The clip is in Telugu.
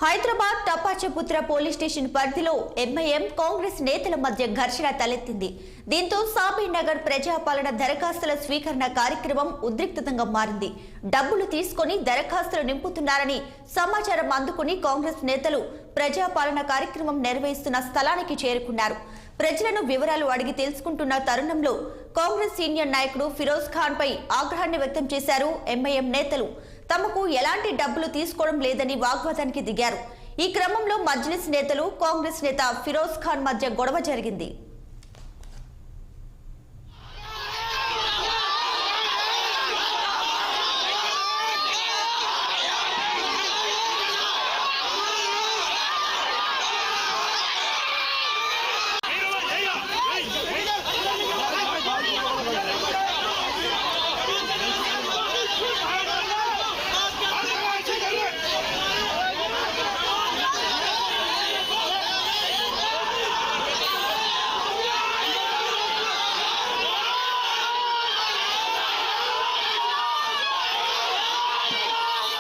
హైదరాబాద్ టపాచపుత్ర పోలీస్ స్టేషన్ పరిధిలో ఎంఐఎం కాంగ్రెస్ నేతల మధ్య ఘర్షణ తలెత్తింది. దీంతో సాబీనగర్ ప్రజాపాలన దరఖాస్తుల స్వీకరణ కార్యక్రమం ఉద్రిక్తతంగా మారింది. డబ్బులు తీసుకొని దరఖాస్తులు నింపుతున్నారని సమాచారం అందుకుని కాంగ్రెస్ నేతలు ప్రజాపాలన కార్యక్రమం నిర్వహిస్తున్న స్థలానికి చేరుకున్నారు. ప్రజలను వివరాలు అడిగి తెలుసుకుంటున్న తరుణంలో కాంగ్రెస్ సీనియర్ నాయకుడు ఫిరోజ్ ఖాన్ పై ఆగ్రహాన్ని వ్యక్తం చేశారు. ఎంఐఎం నేతలు తమకు ఎలాంటి డబ్బులు తీసుకోవడం లేదని వాగ్వాదానికి దిగారు. ఈ క్రమంలో మజ్లిస్ నేతలు కాంగ్రెస్ నేత ఫిరోజ్ ఖాన్ మధ్య గొడవ జరిగింది.